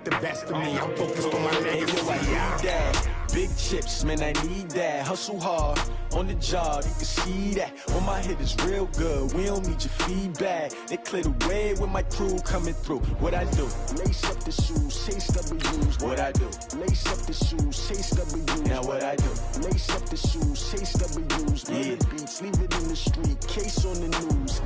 The best of me, I'm focused on my legacy. I need that. Big chips, man, I need that. Hustle hard on the job, you can see that. When my hit is real good, we don't need your feedback. They clear the way with my crew coming through. What I do? Lace up the shoes, chase W's. What I do? Lace up the shoes, chase W's. Now what I do? Lace up the shoes, chase W's. Yeah. The beats, leave it in the street, case on the news.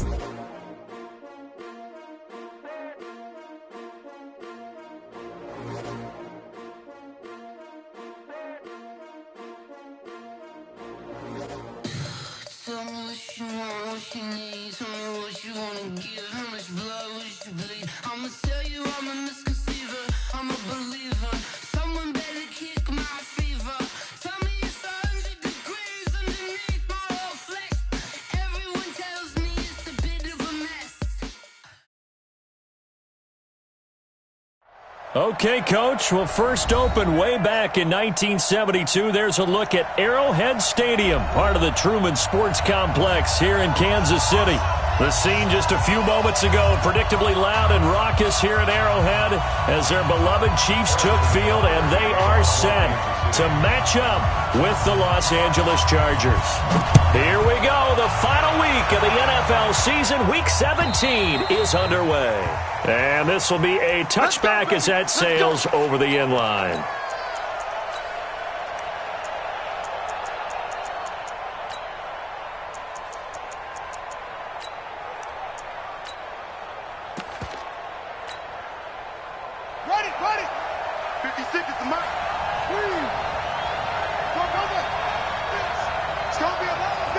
Tell me what you want, what you need. Tell me what you wanna give. How much blood would you bleed? I'ma tell you I'm a misconceiver. I'm a believer. Someone better kick my fever. Tell me it's 100 degrees underneath my whole flesh. Everyone tells me it's a bit of a mess. Okay, Coach. Well, first opened way back in 1972. There's a look at Arrowhead Stadium, part of the Truman Sports Complex here in Kansas City. The scene just a few moments ago, predictably loud and raucous here at Arrowhead as their beloved Chiefs took field, and they are set to match up with the Los Angeles Chargers. Here we go. The final week of the NFL season. Week 17 is underway. And this will be a touchback as that sails over the end line. Ready. 56 is the mark. It's going to be a long day.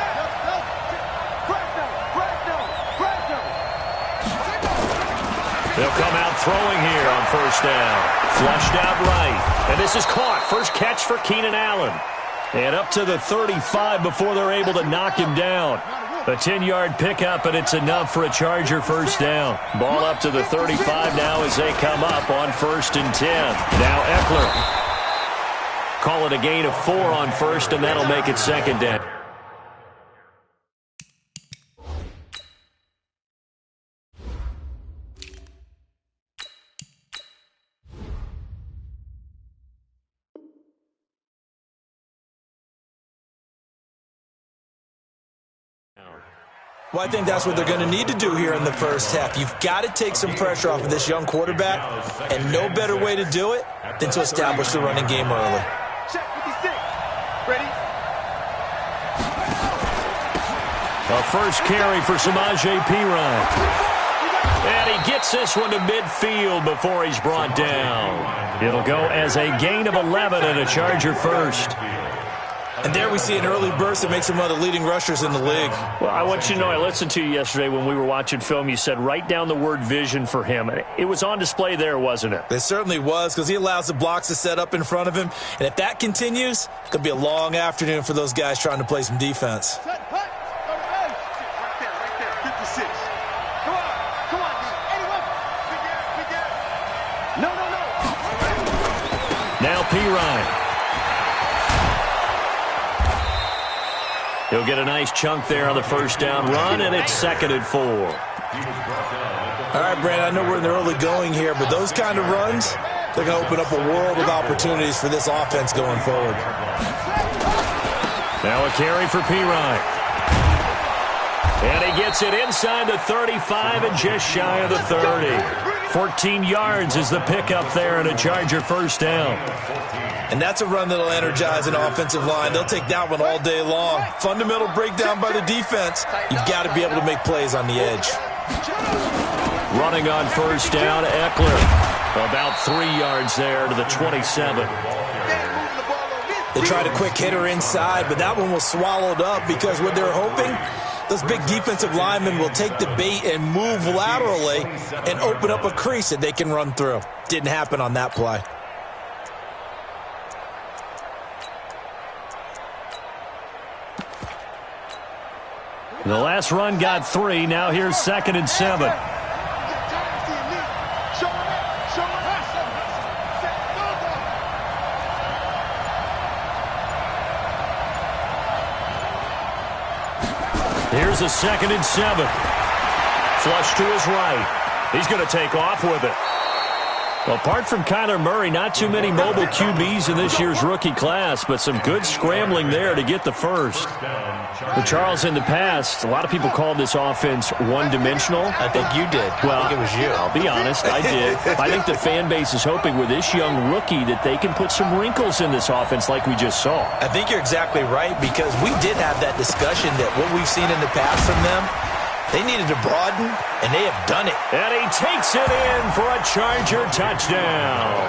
They'll come out throwing here on first down. Flushed out right. And this is caught. First catch for Keenan Allen. And up to the 35 before they're able to knock him down. A 10-yard pickup, and it's enough for a Charger first down. Ball up to the 35 now as they come up on 1st and 10. Now Eckler. Call it a gain of 4 on first, and that'll make it 2nd down. Well, I think that's what they're going to need to do here in the first half. You've got to take some pressure off of this young quarterback, and no better way to do it than to establish the running game early. Check 56. Ready? A first carry for Samaje Perine. And he gets this one to midfield before he's brought down. It'll go as a gain of 11 and a Charger first. And there we see an early burst that makes him one of the leading rushers in the league. Well, I want you to know, I listened to you yesterday when we were watching film. You said write down the word vision for him. It was on display there, wasn't it? It certainly was, because he allows the blocks to set up in front of him. And if that continues, it's going to be a long afternoon for those guys trying to play some defense. Right there. 56. Come on. Anyone? We get it. No. Now Perine. He'll get a nice chunk there on the first down run, and it's 2nd and 4. All right, Brandon, I know we're in the early going here, but those kind of runs, they're going to open up a world of opportunities for this offense going forward. Now a carry for Perine. And he gets it inside the 35 and just shy of the 30. 14 yards is the pickup there and a Charger first down. And that's a run that'll energize an offensive line. They'll take that one all day long. Fundamental breakdown by the defense. You've got to be able to make plays on the edge. Running on first down, Eckler. About 3 yards there to the 27. They tried a quick hitter inside, but that one was swallowed up because what they're hoping, those big defensive linemen will take the bait and move laterally and open up a crease that they can run through. Didn't happen on that play. The last run got 3. Now here's 2nd and 7. Here's a 2nd and 7. Flush to his right. He's going to take off with it. Well, apart from Kyler Murray, not too many mobile QBs in this year's rookie class, but some good scrambling there to get the first. But Charles, in the past, a lot of people called this offense one-dimensional. I think you did. Well, I think it was you. I'll be honest, I did. I think the fan base is hoping with this young rookie that they can put some wrinkles in this offense like we just saw. I think you're exactly right, because we did have that discussion that what we've seen in the past from them, they needed to broaden, and they have done it. And he takes it in for a Charger touchdown.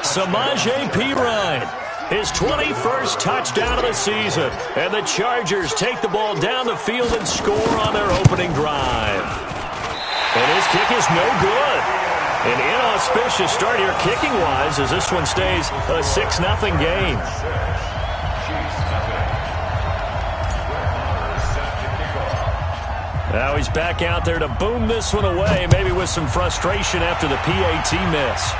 Samaje Perine, his 21st touchdown of the season. And the Chargers take the ball down the field and score on their opening drive. And his kick is no good. An inauspicious start here kicking-wise as this one stays a 6-0 game. Now he's back out there to boom this one away, maybe with some frustration after the PAT miss.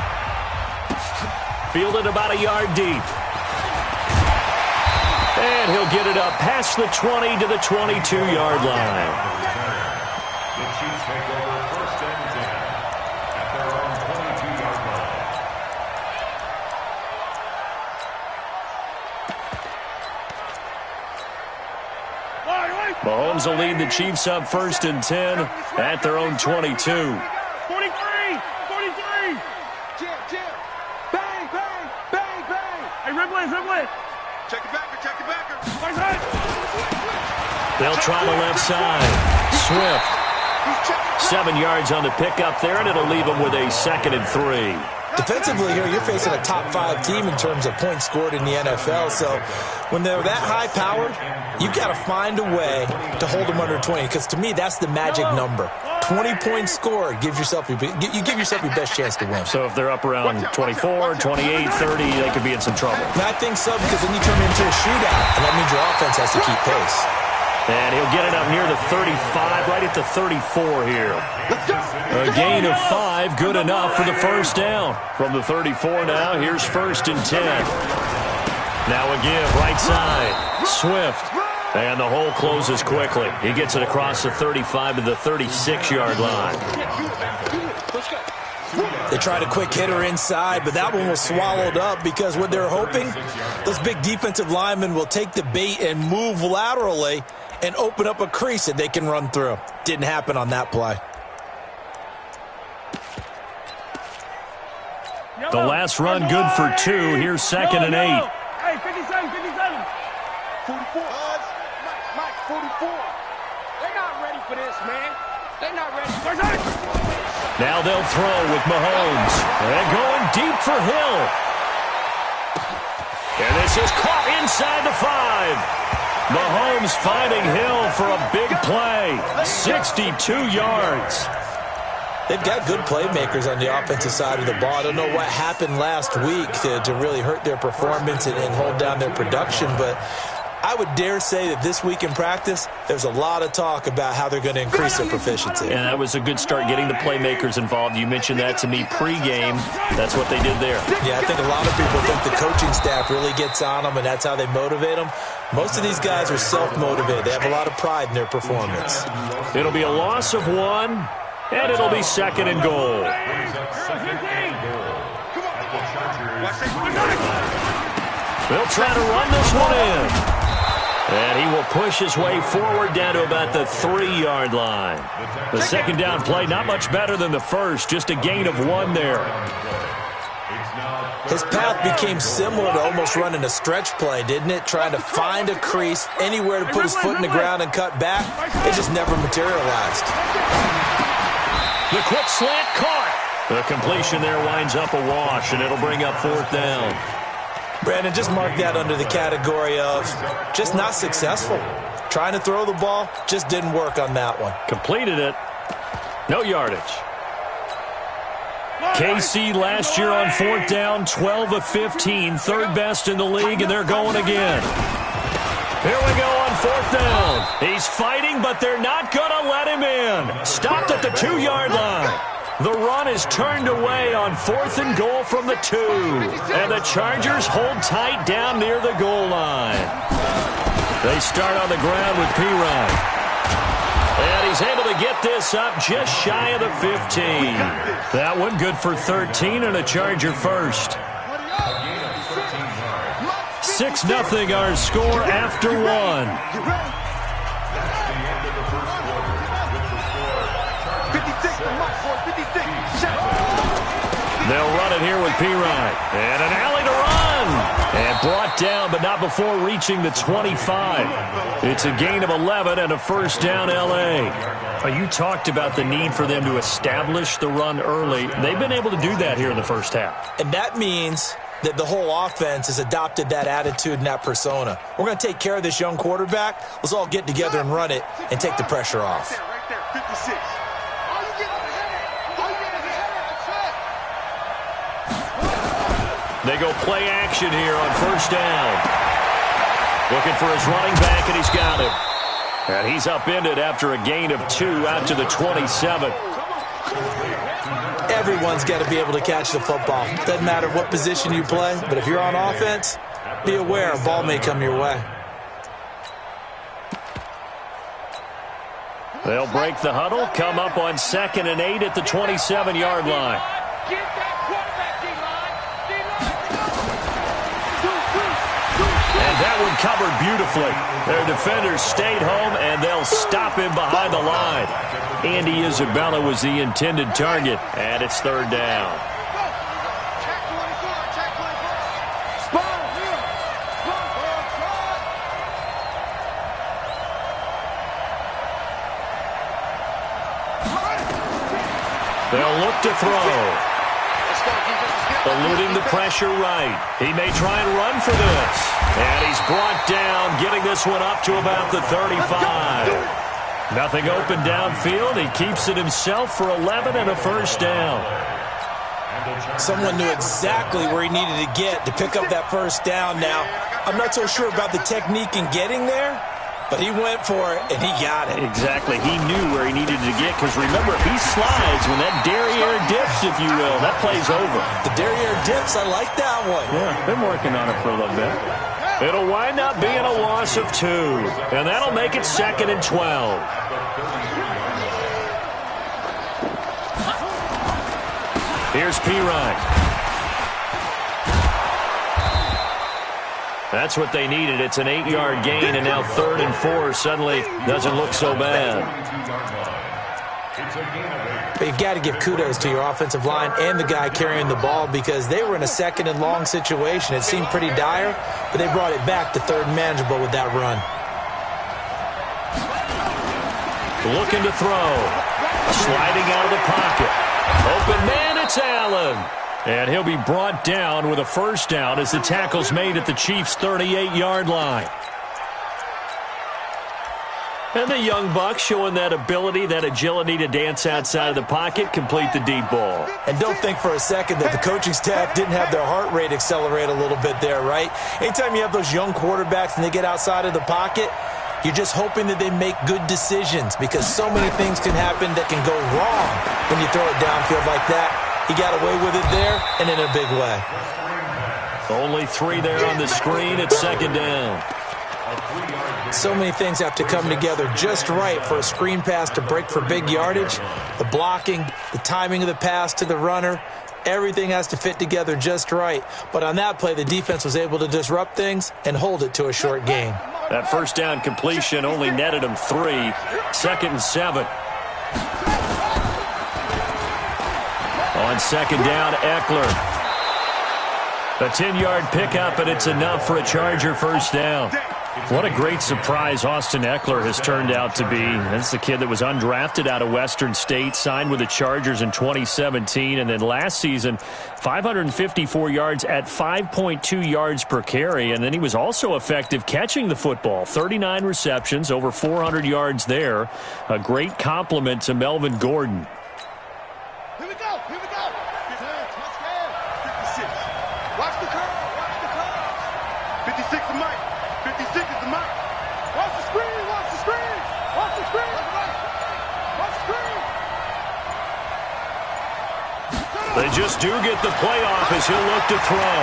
Fielded about a yard deep. And he'll get it up past the 20 to the 22-yard line. The Chiefs take over 1st and 10 at their own 22-yard line. Mahomes will lead the Chiefs up 1st and 10 at their own 22. 43! 43! Jim! Bang, bang, bang, bang! Hey, Ribley! Check it backer! They'll try the left side. Swift. 7 yards on the pickup there, and it'll leave them with a 2nd and 3. Defensively here, you're facing a top-5 team in terms of points scored in the NFL. So when they're that high-powered, you've got to find a way to hold them under 20. Because to me, that's the magic number. 20 points scored gives yourself you give yourself your best chance to win. So if they're up around 24, 28, 30, they could be in some trouble. And I think so, because then you turn it into a shootout, and that means your offense has to keep pace. And he'll get it up near the 35, right at the 34 here. A gain of 5, good enough for the first down. From the 34 now, here's 1st and 10. Now a give, right side. Swift. And the hole closes quickly. He gets it across the 35 to the 36-yard line. They tried a quick hitter inside, but that one was swallowed up because what they're hoping, those big defensive linemen will take the bait and move laterally and open up a crease that they can run through. Didn't happen on that play. The last run good for 2. Here's 2nd and 8. Hey, 57. 44. Mike, 44. They're not ready for this, man. They're not ready. Now they'll throw with Mahomes. And going deep for Hill. And this is caught inside the 5. Mahomes finding Hill for a big play. 62 yards. They've got good playmakers on the offensive side of the ball. I don't know what happened last week to really hurt their performance and hold down their production, but I would dare say that this week in practice, there's a lot of talk about how they're going to increase their proficiency. And that was a good start, getting the playmakers involved. You mentioned that to me pregame. That's what they did there. Yeah, I think a lot of people think the coaching staff really gets on them, and that's how they motivate them. Most of these guys are self-motivated. They have a lot of pride in their performance. It'll be a loss of 1, and it'll be 2nd and goal. They'll try to run this one in. And he will push his way forward down to about the 3-yard line. The 2nd down play, not much better than the first, just a gain of 1 there. His path became similar to almost running a stretch play, didn't it? Trying to find a crease, anywhere to put his foot in the ground and cut back. It just never materialized. The quick slant caught. The completion there winds up a wash, and it'll bring up 4th down. Brandon, just mark that under the category of just not successful. Trying to throw the ball, just didn't work on that one. Completed it. No yardage. KC last year on 4th down, 12 of 15, 3rd best in the league, and they're going again. Here we go on 4th down. He's fighting, but they're not going to let him in. Stopped at the 2-yard line. The run is turned away on 4th and goal from the 2. And the Chargers hold tight down near the goal line. They start on the ground with Perine. And he's able to get this up just shy of the 15. That one good for 13 and a Charger first. 6-0 our score after one. They'll run it here with Pirine. And an alley to run. And brought down, but not before reaching the 25. It's a gain of 11 and a first down, L.A. You talked about the need for them to establish the run early. They've been able to do that here in the first half. And that means that the whole offense has adopted that attitude and that persona. We're going to take care of this young quarterback. Let's all get together and run it and take the pressure off. Right there, 56. They go play action here on first down. Looking for his running back, and he's got him. And he's upended after a gain of 2 out to the 27. Everyone's got to be able to catch the football. Doesn't matter what position you play, but if you're on offense, be aware a ball may come your way. They'll break the huddle, come up on 2nd and 8 at the 27-yard line. Get that quarterback, D-line. And that one covered beautifully. Their defenders stayed home, and they'll stop him behind the line. Andy Isabella was the intended target, and it's third down. They'll look to throw. Eluding the pressure right. He may try and run for this. And he's brought down, getting this one up to about the 35. Nothing open downfield. He keeps it himself for 11 and a first down. Someone knew exactly where he needed to get to pick up that first down. Now, I'm not so sure about the technique in getting there, but he went for it, and he got it. Exactly. He knew where he needed to get, because remember, if he slides, when that derriere dips, if you will, that play's over. The derriere dips, I like that one. Yeah, been working on it for a little bit. It'll wind up being a loss of 2, and that'll make it 2nd and 12. Here's Pirine. That's what they needed. It's an 8-yard gain, and now 3rd and 4 suddenly doesn't look so bad. But you've got to give kudos to your offensive line and the guy carrying the ball, because they were in a 2nd and long situation. It seemed pretty dire, but they brought it back to 3rd and manageable with that run. Looking to throw. Sliding out of the pocket. Open man, it's Allen. And he'll be brought down with a first down as the tackle's made at the Chiefs' 38-yard line. And the young buck showing that ability, that agility to dance outside of the pocket, complete the deep ball. And don't think for a second that the coaching staff didn't have their heart rate accelerate a little bit there, right? Anytime you have those young quarterbacks and they get outside of the pocket, you're just hoping that they make good decisions, because so many things can happen that can go wrong when you throw it downfield like that. He got away with it there and in a big way. Only 3 there on the screen at 2nd down. So many things have to come together just right for a screen pass to break for big yardage. The blocking, the timing of the pass to the runner, everything has to fit together just right. But on that play, the defense was able to disrupt things and hold it to a short gain. That first down completion only netted him 3. 2nd and 7. On 2nd down, Eckler. A 10-yard pickup, and it's enough for a Charger first down. What a great surprise Austin Eckler has turned out to be. That's the kid that was undrafted out of Western State, signed with the Chargers in 2017, and then last season, 554 yards at 5.2 yards per carry, and then he was also effective catching the football. 39 receptions, over 400 yards there. A great compliment to Melvin Gordon. Here we go. 56. Watch the curve. 56 is Mike. 56 is the Mike. Watch the screen. Watch the screen. Watch the screen. Watch the screen. They just do get the playoff as he'll look to throw.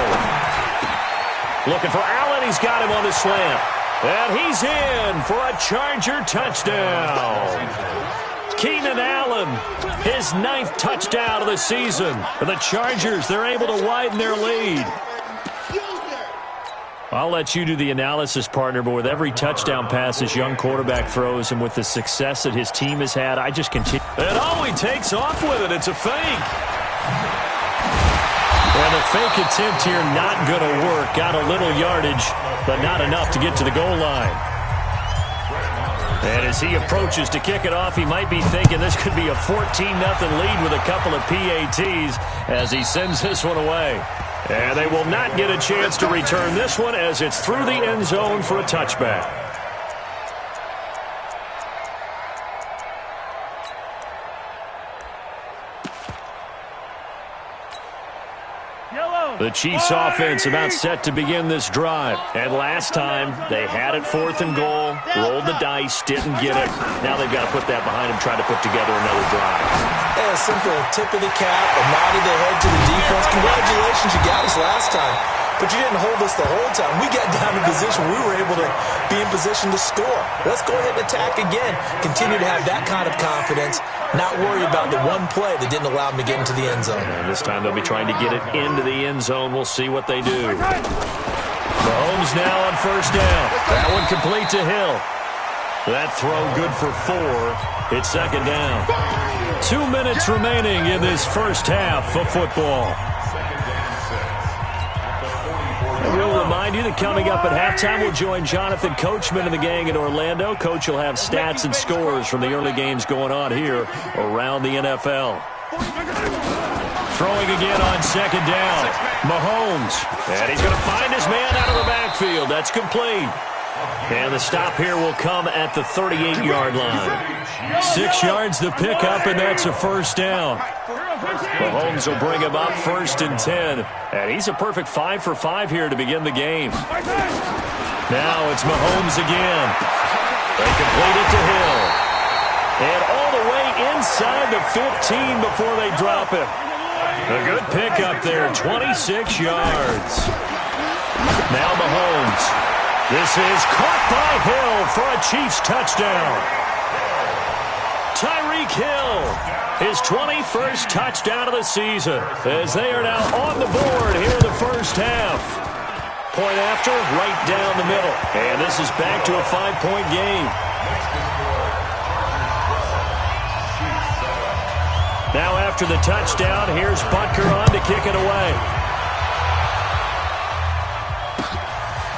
Looking for Allen. He's got him on the slant. And he's in for a Charger touchdown. Keenan Allen, his 9th touchdown of the season. For the Chargers, they're able to widen their lead. I'll let you do the analysis, partner, but with every touchdown pass this young quarterback throws and with the success that his team has had, I just continue. And he takes off with it. It's a fake. And the fake attempt here not going to work. Got a little yardage, but not enough to get to the goal line. And as he approaches to kick it off, he might be thinking this could be a 14-0 lead with a couple of PATs as he sends this one away. And they will not get a chance to return this one as it's through the end zone for a touchback. The Chiefs offense about set to begin this drive. And last time, they had it 4th and goal, rolled the dice, didn't get it. Now they've got to put that behind them, try to put together another drive. Yeah, a simple tip of the cap, a nod of the head to the defense. Congratulations, you got us last time. But you didn't hold us the whole time. We got down in position. We were able to be in position to score. Let's go ahead and attack again. Continue to have that kind of confidence. Not worry about the one play that didn't allow them to get into the end zone. And this time they'll be trying to get it into the end zone. We'll see what they do. Mahomes now on 1st down. That one complete to Hill. That throw good for 4. It's 2nd down. 2 minutes remaining in this first half of football. We'll remind you that coming up at halftime, we'll join Jonathan Coachman and the gang in Orlando. Coach will have stats and scores from the early games going on here around the NFL. Throwing again on 2nd down. Mahomes. And he's going to find his man out of the backfield. That's complete. And the stop here will come at the 38-yard line. 6 yards the pickup, and that's a 1st down. Mahomes will bring him up 1st and 10. And he's a perfect 5 for 5 here to begin the game. Now it's Mahomes again. They complete it to Hill. And all the way inside the 15 before they drop it. A good pickup there, 26 yards. Now Mahomes. This is caught by Hill for a Chiefs touchdown. Tyreek Hill, his 21st touchdown of the season, as they are now on the board here in the first half. Point after, right down the middle. And this is back to a 5-point game. Now after the touchdown, here's Butker on to kick it away.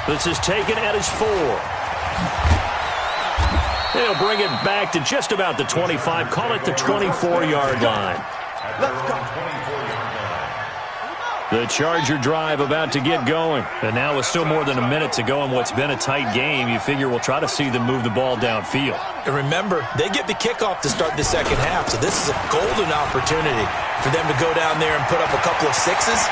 This is taken at his 4. They'll bring it back to just about the 25. Call it the 24-yard line. Let's go. The Charger drive about to get going. And now with still more than a minute to go in what's been a tight game, you figure we'll try to see them move the ball downfield. And remember, they get the kickoff to start the second half, so this is a golden opportunity for them to go down there and put up a couple of 6s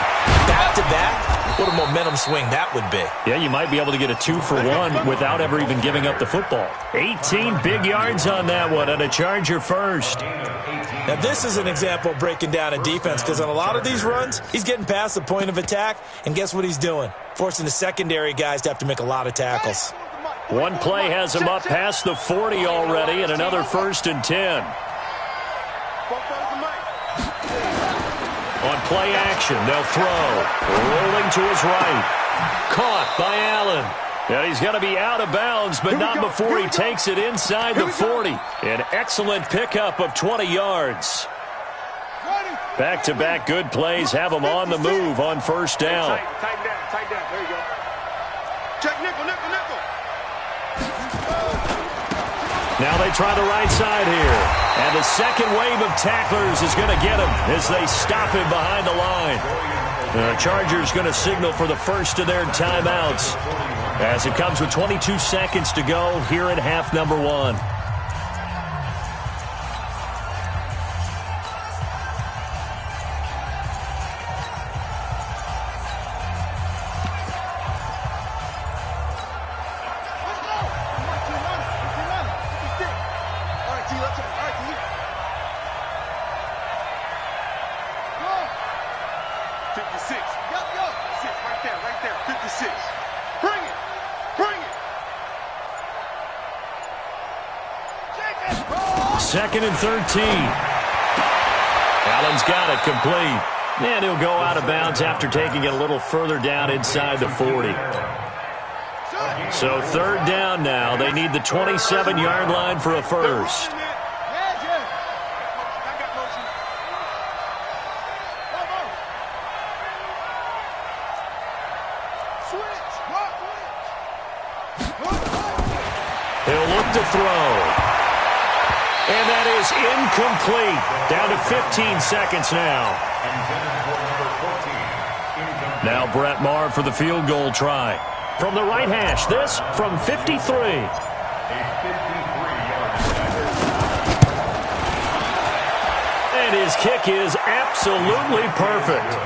back-to-back. What a momentum swing that would be. Yeah, you might be able to get a 2-for-1 without ever even giving up the football. 18 big yards on that one, and a Charger first. Now, this is an example of breaking down a defense, because on a lot of these runs, he's getting past the point of attack, and guess what he's doing? Forcing the secondary guys to have to make a lot of tackles. One play has him up past the 40 already, and another 1st and 10. On play action, they'll throw. Rolling to his right. Caught by Allen. And he's going to be out of bounds, but not before he takes it inside the 40. An excellent pickup of 20 yards. Back-to-back good plays have him on the move on 1st down. Tighten down. There you go. Check nickel. Now they try the right side here. And the second wave of tacklers is going to get him as they stop him behind the line. The Chargers going to signal for the first of their timeouts as it comes with 22 seconds to go here in half number 1. 2nd and 13. Allen's got it complete. And he'll go out of bounds after taking it a little further down inside the 40. So 3rd down now. They need the 27-yard line for a first. He'll look to throw. And that is incomplete. Down to 15 seconds now. Now Brett Maher for the field goal try. From the right hash, this from 53. And his kick is absolutely perfect.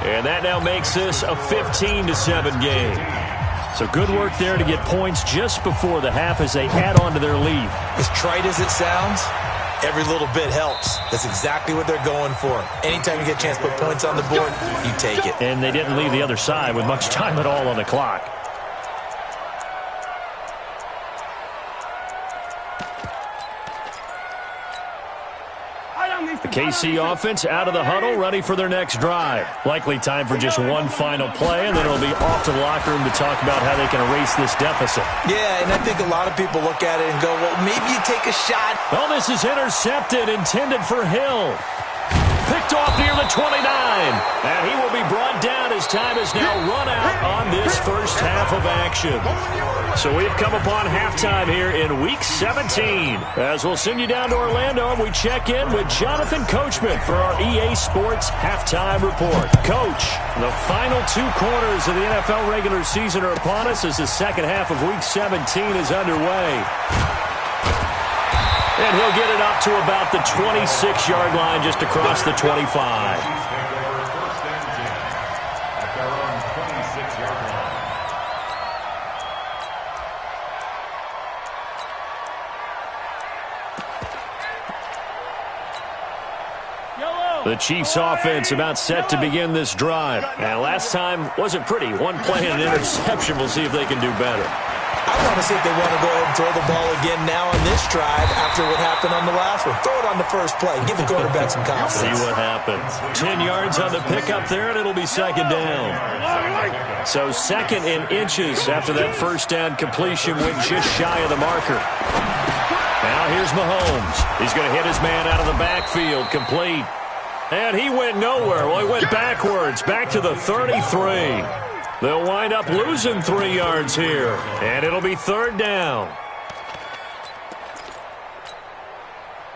And that now makes this a 15-7 game. So good work there to get points just before the half as they add on to their lead. As trite as it sounds, every little bit helps. That's exactly what they're going for. Anytime you get a chance to put points on the board, you take it. And they didn't leave the other side with much time at all on the clock. The KC offense out of the huddle, ready for their next drive. Likely time for just one final play, and then it'll be off to the locker room to talk about how they can erase this deficit. Yeah, and I think a lot of people look at it and go, well, maybe you take a shot. Well, this is intercepted, intended for Hill. Picked off near the 29. And he will be brought down as time has now run out on this first half of action. So we've come upon halftime here in Week 17. As we'll send you down to Orlando and we check in with Jonathan Coachman for our EA Sports Halftime Report. Coach, the final 2 quarters of the NFL regular season are upon us as the second half of Week 17 is underway. And he'll get it up to about the 26-yard line just across the 25. The Chiefs offense about set to begin this drive. And last time wasn't pretty. One play and an interception. We'll see if they can do better. I want to see if they want to go ahead and throw the ball again now on this drive after what happened on the last one. Throw it on the first play. Give the quarterback some confidence. See what happens. 10 yards on the pickup there, and it'll be 2nd down. So 2nd in inches after that first down completion went just shy of the marker. Now here's Mahomes. He's going to hit his man out of the backfield. Complete. And he went nowhere. Well, he went backwards, back to the 33. They'll wind up losing 3 yards here, and it'll be 3rd down.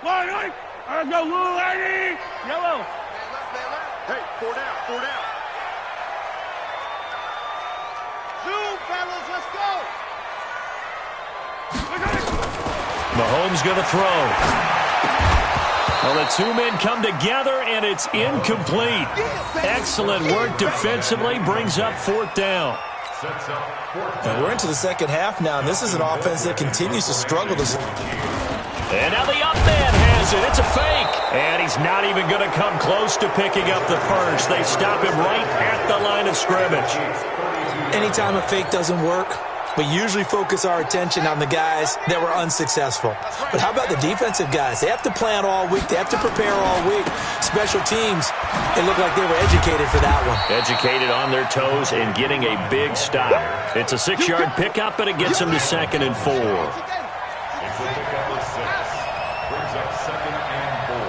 Let's go, little lady! Yellow. Hey, 4 down, 4 down. Zoom, fellas, let's go! Mahomes going to throw. Well, the 2 men come together, and it's incomplete. Excellent work defensively, brings up 4th down. And we're into the second half now, and this is an offense that continues to struggle. And now the up man has it. It's a fake. And he's not even going to come close to picking up the first. They stop him right at the line of scrimmage. Anytime a fake doesn't work, we usually focus our attention on the guys that were unsuccessful. But how about the defensive guys? They have to plan all week. They have to prepare all week. Special teams, it looked like they were educated for that one. Educated on their toes and getting a big stop. It's a 6-yard pickup, and it gets them to 2nd and 4. It's a pickup of 6. Brings up 2nd and 4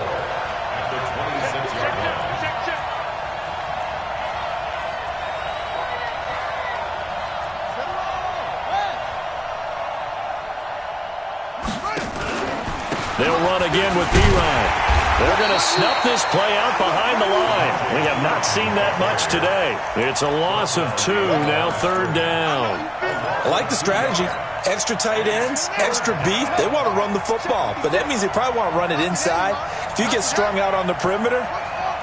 at the 26-yard line. They'll run again with P-Ryan. They're going to snuff this play out behind the line. We have not seen that much today. It's a loss of 2, now 3rd down. I like the strategy. Extra tight ends, extra beef. They want to run the football, but that means they probably want to run it inside. If you get strung out on the perimeter,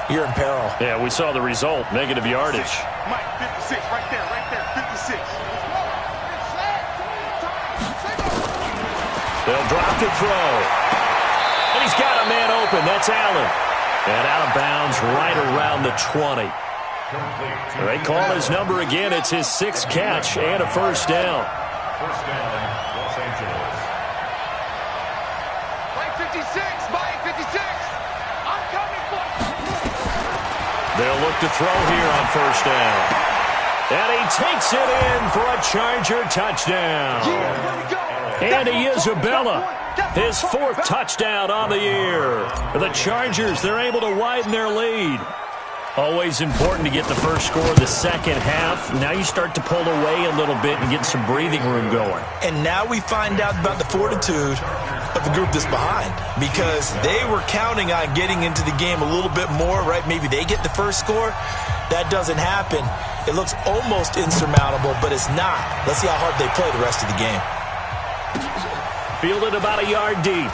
you're in peril. Yeah, we saw the result, negative yardage. Mike, 56, right there, 56. They'll drop to throw. And he's got a man open. That's Allen. And out of bounds right around the 20. They call his number again. It's his 6th catch and a first down. First down, Los Angeles. Right 56. They'll look to throw here on first down. And he takes it in for a Charger touchdown. Andy Isabella, his 4th touchdown on the year. For the Chargers, they're able to widen their lead. Always important to get the first score of the second half. Now you start to pull away a little bit and get some breathing room going. And now we find out about the fortitude of the group that's behind, because they were counting on getting into the game a little bit more, right? Maybe they get the first score. That doesn't happen. It looks almost insurmountable, but it's not. Let's see how hard they play the rest of the game. Fielded about a yard deep.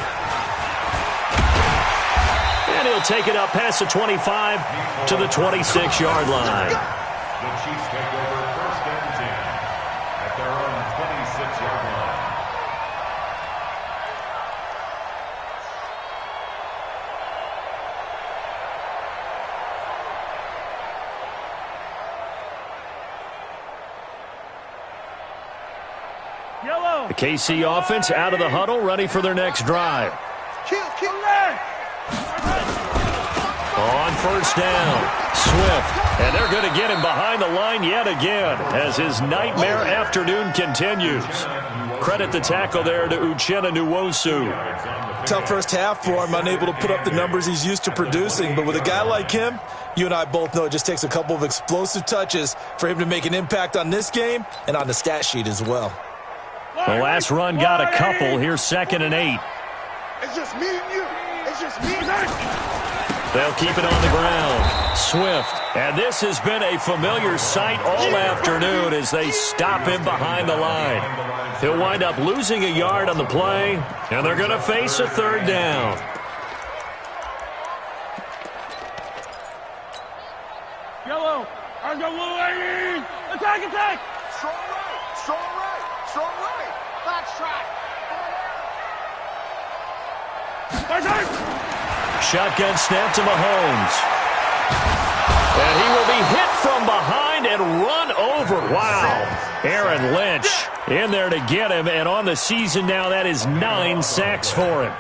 And he'll take it up past the 25 to the 26-yard line. The Chiefs take over 1st and 10 at their own 26-yard line. The KC offense out of the huddle, ready for their next drive. On first down, Swift. And they're going to get him behind the line yet again as his nightmare afternoon continues. Credit the tackle there to Uchenna Nwosu. Tough first half for him, unable to put up the numbers he's used to producing. But with a guy like him, you and I both know it just takes a couple of explosive touches for him to make an impact on this game and on the stat sheet as well. The last run got a couple. Here's 2nd and 8. It's just me and you. It's just me and you. They'll keep it on the ground. Swift. And this has been a familiar sight all afternoon as they stop him behind the line. He'll wind up losing a yard on the play, and they're going to face a 3rd down. Yellow. I got blue lady. Attack, attack. Strong right. Strong right. Strong right. Box track. Shotgun snap to Mahomes. And he will be hit from behind and run over. Wow. Aaron Lynch in there to get him. And on the season now, that is 9 sacks for him.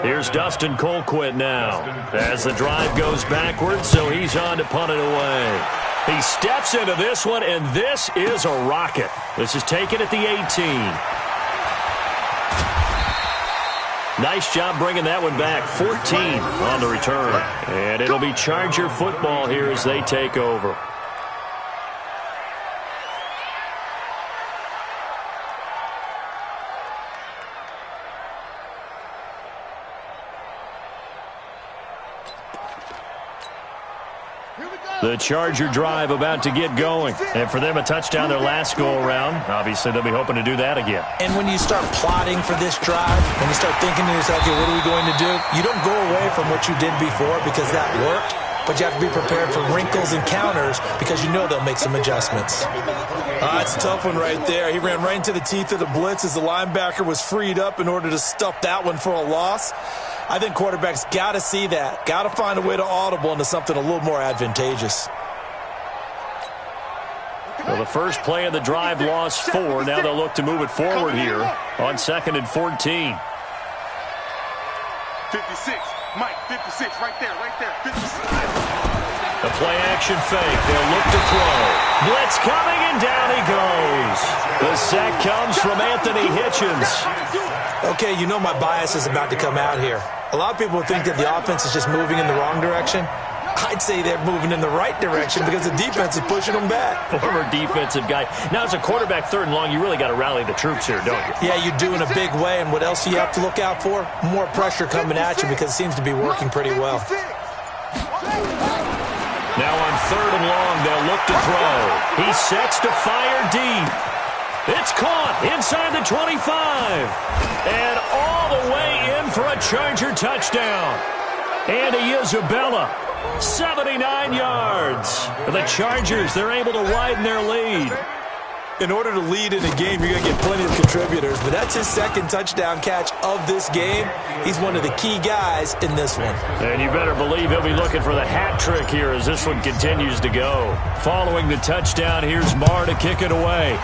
Here's Dustin Colquitt now as the drive goes backwards, so he's on to punt it away. He steps into this one, and this is a rocket. This is taken at the 18. Nice job bringing that one back. 14 on the return. And it'll be Charger football here as they take over. The Charger drive about to get going. And for them, a touchdown their last go-around. Obviously, they'll be hoping to do that again. And when you start plotting for this drive, when you start thinking to yourself, okay, what are we going to do? You don't go away from what you did before because that worked, but you have to be prepared for wrinkles and counters because you know they'll make some adjustments. That's a tough one right there. He ran right into the teeth of the blitz as the linebacker was freed up in order to stuff that one for a loss. I think quarterbacks got to see that. Got to find a way to audible into something a little more advantageous. Well, the first play of the drive lost 4. Now they'll look to move it forward here on 2nd and 14. 56. Mike, 56. Right there. 56. The play action fake. They'll look to throw. Blitz coming, and down he goes. The sack comes from Anthony Hitchens. Okay, you know my bias is about to come out here. A lot of people think that the offense is just moving in the wrong direction. I'd say they're moving in the right direction because the defense is pushing them back. Former defensive guy. Now, as a quarterback 3rd and long, you really got to rally the troops here, don't you? Yeah, you do in a big way. And what else do you have to look out for? More pressure coming at you because it seems to be working pretty well. Now on 3rd and long, they'll look to throw. He sets to fire deep. It's caught inside the 25. And all the way in for a Charger touchdown. Andy Isabella, 79 yards. The Chargers, they're able to widen their lead. In order to lead in a game, you're going to get plenty of contributors, but that's his 2nd touchdown catch of this game. He's one of the key guys in this one. And you better believe he'll be looking for the hat trick here as this one continues to go. Following the touchdown, here's Marr to kick it away.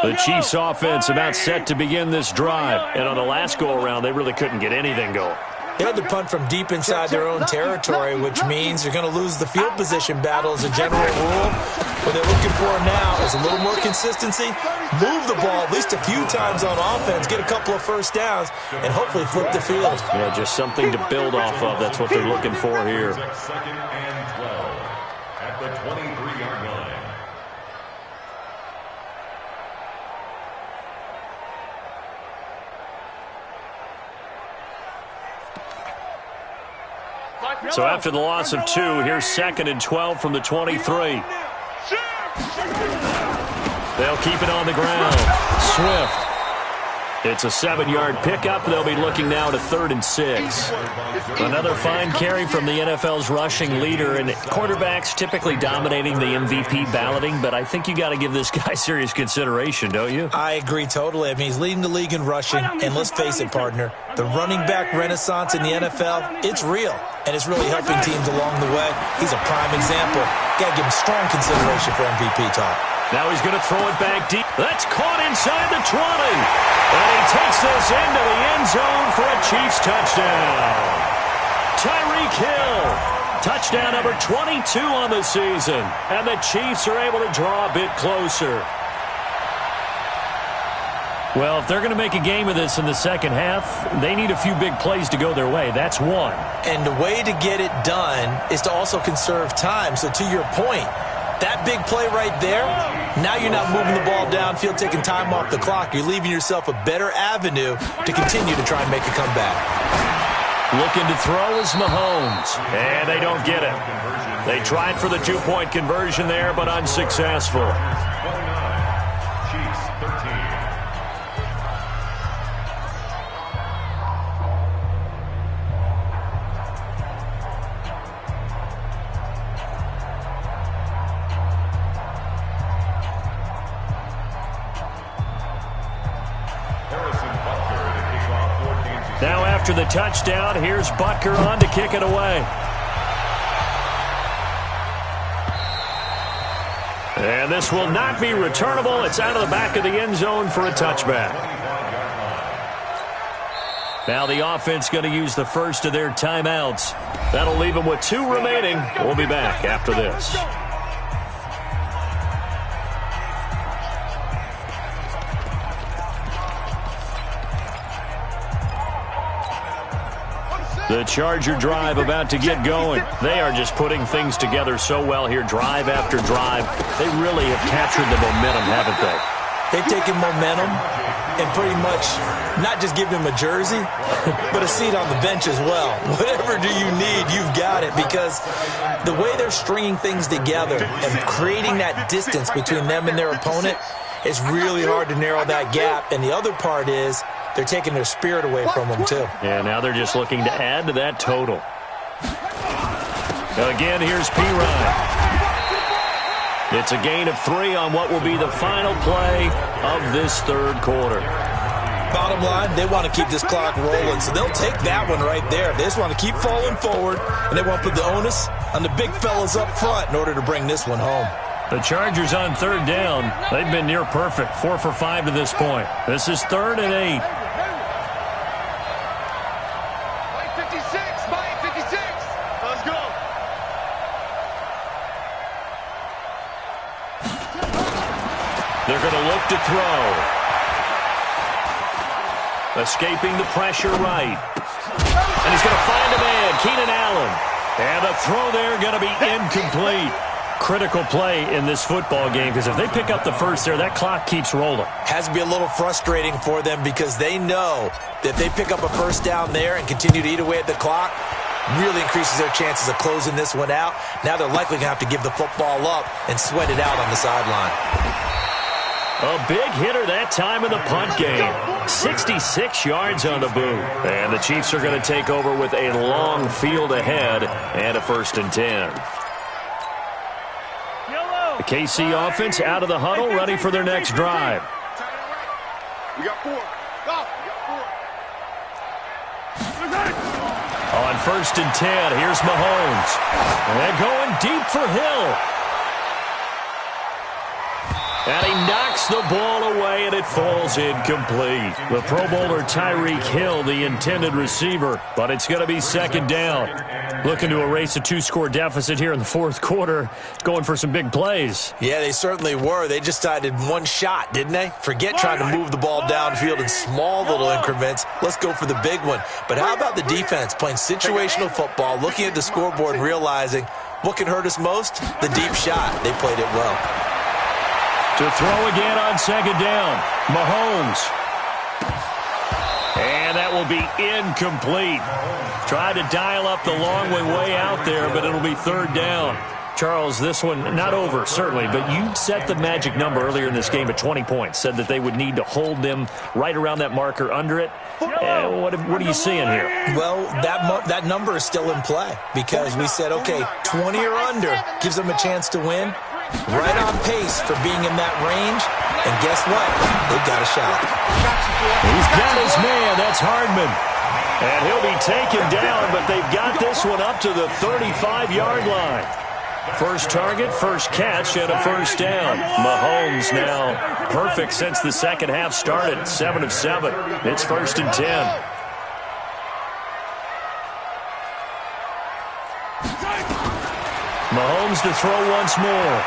The Chiefs offense about set to begin this drive. And on the last go-around, they really couldn't get anything going. They had to punt from deep inside their own territory, which means you're going to lose the field position battle as a general rule. What they're looking for now is a little more consistency, move the ball at least a few times on offense, get a couple of first downs, and hopefully flip the field. Yeah, just something to build off of. That's what they're looking for here. Second and 12 at the 23-yard line. So after the loss of 2, here's 2nd and 12 from the 23. They'll keep it on the ground. Swift. It's a 7-yard pickup. They'll be looking now to 3rd and 6. Another fine carry from the NFL's rushing leader, and quarterbacks typically dominating the MVP balloting, but I think you got to give this guy serious consideration, don't you? I agree totally. I mean, he's leading the league in rushing, and let's face it, partner, the running back renaissance in the NFL, it's real, and it's really helping teams along the way. He's a prime example. Got to give him strong consideration for MVP talk. Now he's going to throw it back deep. That's caught inside the 20. And he takes this into the end zone for a Chiefs touchdown. Tyreek Hill. Touchdown number 22 on the season. And the Chiefs are able to draw a bit closer. Well, if they're going to make a game of this in the second half, they need a few big plays to go their way. That's one. And the way to get it done is to also conserve time. So to your point, that big play right there, now you're not moving the ball downfield, taking time off the clock. You're leaving yourself a better avenue to continue to try and make a comeback. Looking to throw is Mahomes. And they don't get it. They tried for the 2-point conversion there, but unsuccessful. 29, Chiefs 13. Now after the touchdown, here's Butker on to kick it away. And this will not be returnable. It's out of the back of the end zone for a touchback. Now the offense going to use the first of their timeouts. That'll leave them with 2 remaining. We'll be back after this. The Charger drive about to get going. They are just putting things together so well here, drive after drive. They really have captured the momentum, haven't they? They've taken momentum and pretty much not just given him a jersey, but a seat on the bench as well. Whatever do you need, you've got it, because the way they're stringing things together and creating that distance between them and their opponent, it's really hard to narrow that gap. And the other part is they're taking their spirit away from them, too. Yeah, now they're just looking to add to that total. Again, here's P-Ryan. It's a gain of 3 on what will be the final play of this third quarter. Bottom line, they want to keep this clock rolling, so they'll take that one right there. They just want to keep falling forward, and they want to put the onus on the big fellas up front in order to bring this one home. The Chargers on 3rd down. They've been near perfect, 4 for 5 to this point. This is 3rd and 8. They're going to look to throw. Escaping the pressure right. And he's going to find a man, Keenan Allen. And the throw there going to be incomplete. Critical play in this football game, because if they pick up the first there, that clock keeps rolling. Has to be a little frustrating for them, because they know that if they pick up a first down there and continue to eat away at the clock, really increases their chances of closing this one out. Now they're likely going to have to give the football up and sweat it out on the sideline. A big hitter that time in the punt game. 66 yards on the boot. And the Chiefs are going to take over with a long field ahead and a 1st and 10. The KC offense out of the huddle, ready for their next drive. We got 4. On 1st and 10, here's Mahomes. And going deep for Hill. And he knocks the ball away, and it falls incomplete. The Pro Bowler Tyreek Hill, the intended receiver, but it's going to be second down. Looking to erase a 2-score deficit here in the fourth quarter, going for some big plays. Yeah, they certainly were. They just decided one shot, didn't they? Forget trying to move the ball downfield in small little increments. Let's go for the big one. But how about the defense playing situational football, looking at the scoreboard and realizing what can hurt us most? The deep shot. They played it well. To throw again on second down, Mahomes. And that will be incomplete. Tried to dial up the long way out there, but it'll be third down. Charles, this one not over, certainly, but you set the magic number earlier in this game at 20 points. Said that they would need to hold them right around that marker under it. What are you seeing here? Well, that number is still in play because we said, okay, 20 or under gives them a chance to win. Right on pace for being in that range. And guess what? They've got a shot. He's got his man. That's Hardman. And he'll be taken down, but they've got this one up to the 35-yard line. First target, first catch, and a first down. Mahomes now perfect since the second half started. 7 of 7. It's first and 10. Mahomes to throw once more.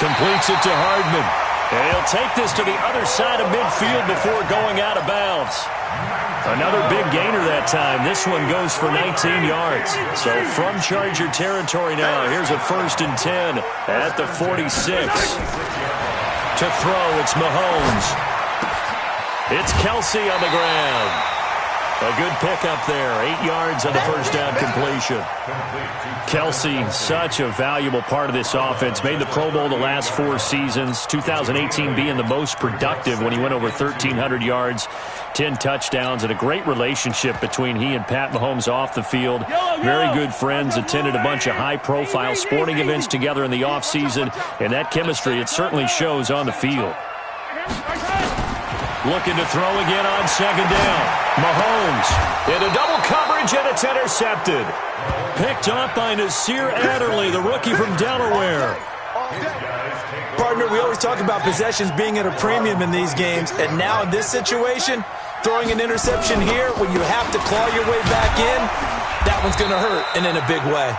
Completes it to Hardman. And he'll take this to the other side of midfield before going out of bounds. Another big gainer that time. This one goes for 19 yards. So from Charger territory now, here's a first and 10 at the 46. To throw, it's Mahomes. It's Kelsey on the ground. A good pickup there. 8 yards on the first down completion. Kelsey, such a valuable part of this offense. Made the Pro Bowl the last 4 seasons. 2018 being the most productive when he went over 1,300 yards, 10 touchdowns, and a great relationship between he and Pat Mahomes off the field. Very good friends. Attended a bunch of high-profile sporting events together in the offseason. And that chemistry, it certainly shows on the field. Looking to throw again on second down. Mahomes into double coverage, and it's intercepted. Picked up by Nasir Adderley, the rookie from Delaware. Partner, we always talk about possessions being at a premium in these games, and now in this situation, throwing an interception here when you have to claw your way back in, that one's going to hurt, and in a big way.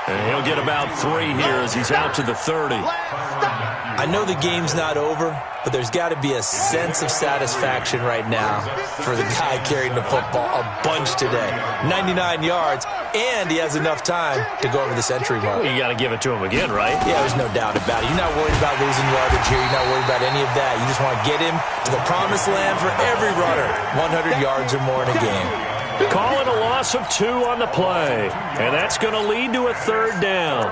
And he'll get about 3 here as he's out to the 30. I know the game's not over, but there's got to be a sense of satisfaction right now for the guy carrying the football a bunch today. 99 yards, and he has enough time to go over the century mark. Well, you got to give it to him again, right? Yeah, there's no doubt about it. You're not worried about losing yardage here. You're not worried about any of that. You just want to get him to the promised land for every runner. 100 yards or more in a game. Calling a loss of 2 on the play. And that's going to lead to a third down.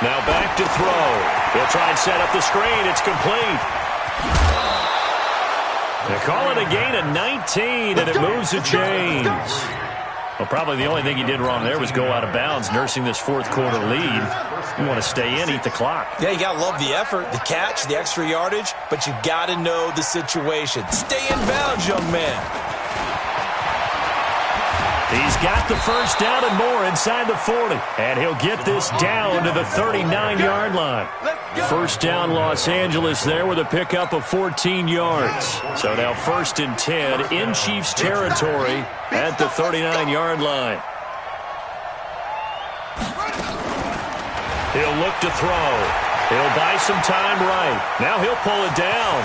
Now back to throw. He'll try and set up the screen. It's complete. They call it a gain of 19, and it moves the chains. Well, probably the only thing he did wrong there was go out of bounds, nursing this fourth quarter lead. You want to stay in, eat the clock. Yeah, you got to love the effort, the catch, the extra yardage, but you got to know the situation. Stay in bounds, young man. He's got the first down and more inside the 40. And he'll get this down to the 39-yard line. First down Los Angeles there with a pickup of 14 yards. So now first and 10 in Chiefs territory at the 39-yard line. He'll look to throw. He'll buy some time right. Now he'll pull it down.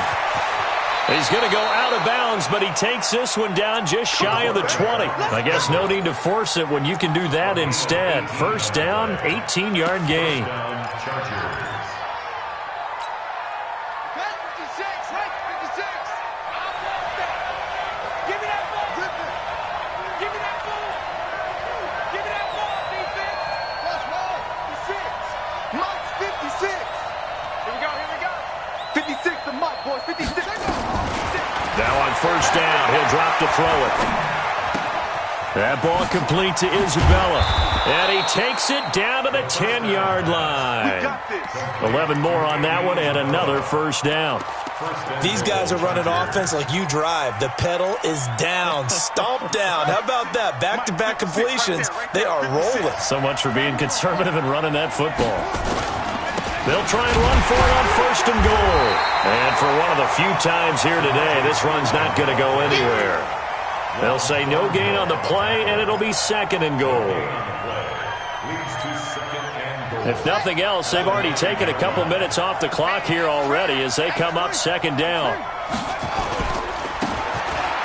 He's going to go out of bounds, but he takes this one down just shy of the 20. I guess no need to force it when you can do that instead. First down, 18-yard gain. Boys, 56. Now on first down, he'll drop to throw it. That ball complete to Isabella. And he takes it down to the 10-yard line. 11 more on that one and another first down. These guys are running offense like you drive. The pedal is down, stomp down. How about that? Back-to-back completions. They are rolling. So much for being conservative and running that football. They'll try and run for it on first and goal. And for one of the few times here today, this run's not going to go anywhere. They'll say no gain on the play, and it'll be second and goal. If nothing else, they've already taken a couple minutes off the clock here already as they come up second down.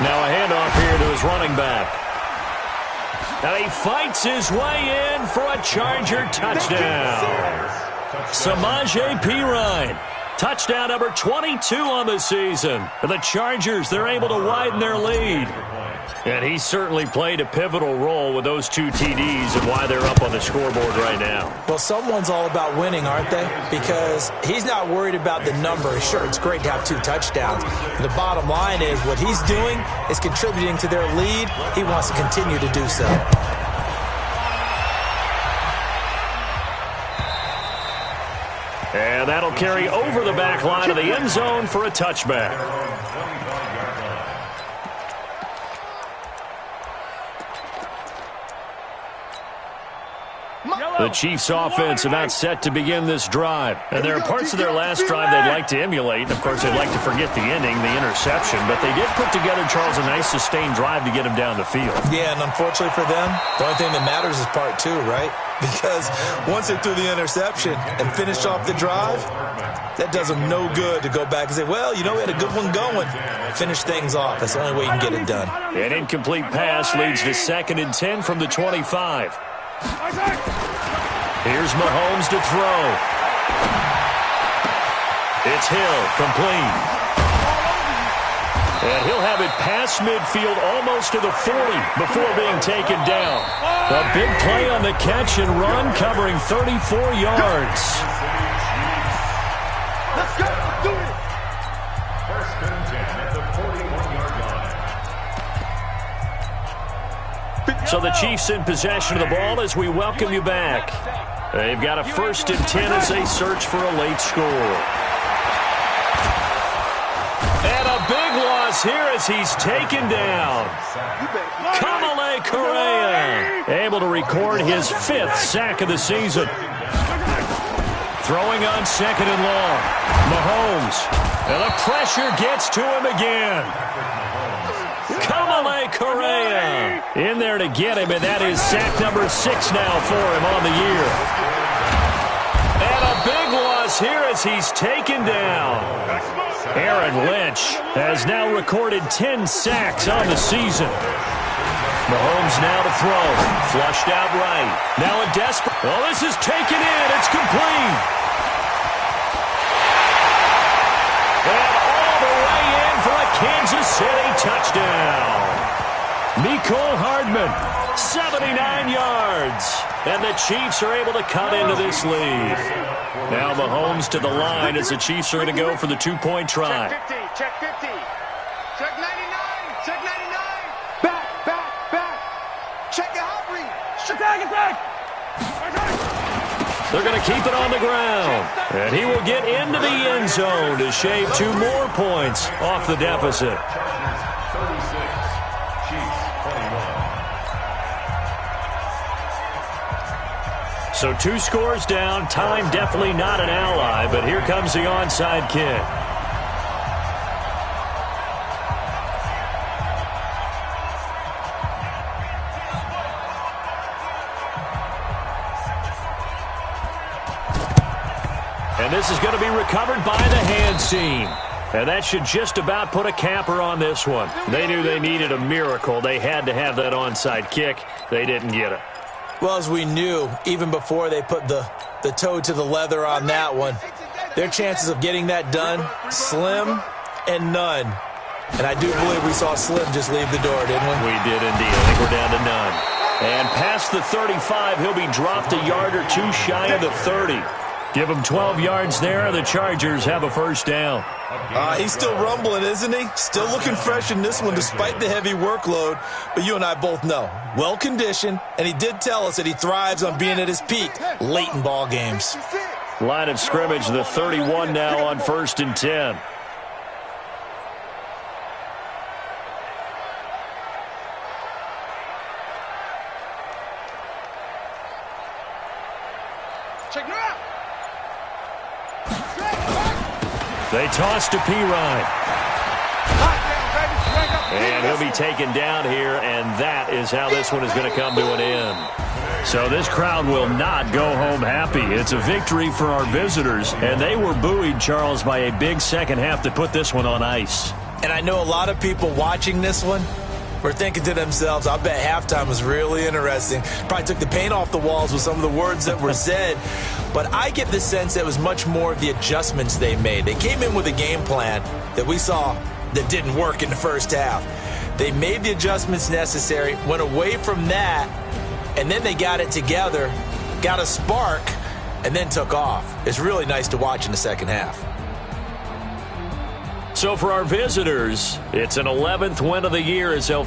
Now a handoff here to his running back. And he fights his way in for a Charger touchdown. Samaje Perine. Touchdown number 22 on the season. For the Chargers, they're able to widen their lead. And he certainly played a pivotal role with those 2 TDs and why they're up on the scoreboard right now. Well, someone's all about winning, aren't they? Because he's not worried about the number. Sure, it's great to have 2 touchdowns. The bottom line is what he's doing is contributing to their lead. He wants to continue to do so. And that'll carry over the back line of the end zone for a touchback. The Chiefs' offense are not set to begin this drive. And there are parts of their last drive they'd like to emulate. Of course, they'd like to forget the ending, the interception. But they did put together, Charles, a nice sustained drive to get him down the field. Yeah, and unfortunately for them, the only thing that matters is part 2, right? Because once they threw the interception and finished off the drive, that does them no good to go back and say, well, you know, we had a good one going. Finish things off. That's the only way you can get it done. An incomplete pass leads to 2nd and 10 from the 25. Here's Mahomes to throw. It's Hill, complete. And he'll have it past midfield almost to the 40 before being taken down. A big play on the catch and run covering 34 yards. Let's go. Let's do it. First and 10 at the 41-yard line. So the Chiefs in possession of the ball as we welcome you back. They've got a 1st and 10 as they search for a late score. And a big loss here as he's taken down. Kamale Correa able to record his 5th sack of the season. Throwing on 2nd and long. Mahomes. And the pressure gets to him again. Kamale Correa in there to get him, and that is sack number 6 now for him on the year. And a big loss here as he's taken down. Aaron Lynch has now recorded 10 sacks on the season. Mahomes now to throw. Flushed out right. Now a desperate. Well, this is taken in. It's complete. And all the way in for a Kansas City touchdown. Mecole Hardman, 79 yards. And the Chiefs are able to cut into this lead. Now Mahomes to the line as the Chiefs are going to go for the 2-point try. Check 50. Check 50. Check 99. Check 99. Back. Check your hot read. Attack. They're going to keep it on the ground. And he will get into the end zone to shave 2 more points off the deficit. 36, Chiefs 21. So 2 scores down. Time definitely not an ally, but here comes the onside kick. And this is going to be recovered by the hands team. And that should just about put a capper on this one. They knew they needed a miracle. They had to have that onside kick. They didn't get it. Well, as we knew, even before they put the toe to the leather on that one, their chances of getting that done, slim and none. And I do believe we saw Slim just leave the door, didn't we? We did indeed. I think we're down to none. And past the 35, he'll be dropped a yard or 2 shy of the 30. Give him 12 yards there. The Chargers have a first down. He's still rumbling, isn't he? Still looking fresh in this one despite the heavy workload. But you and I both know, well-conditioned, and he did tell us that he thrives on being at his peak late in ball games. Line of scrimmage, the 31 now on 1st and 10. They toss to Pirine. And he'll be taken down here, and that is how this one is going to come to an end. So this crowd will not go home happy. It's a victory for our visitors, and they were buoyed, Charles, by a big second half to put this one on ice. And I know a lot of people watching this one were thinking to themselves, I bet halftime was really interesting. Probably took the paint off the walls with some of the words that were said. But I get the sense that it was much more of the adjustments they made. They came in with a game plan that we saw that didn't work in the first half. They made the adjustments necessary, went away from that, and then they got it together, got a spark, and then took off. It's really nice to watch in the second half. So for our visitors, it's an 11th win of the year as they'll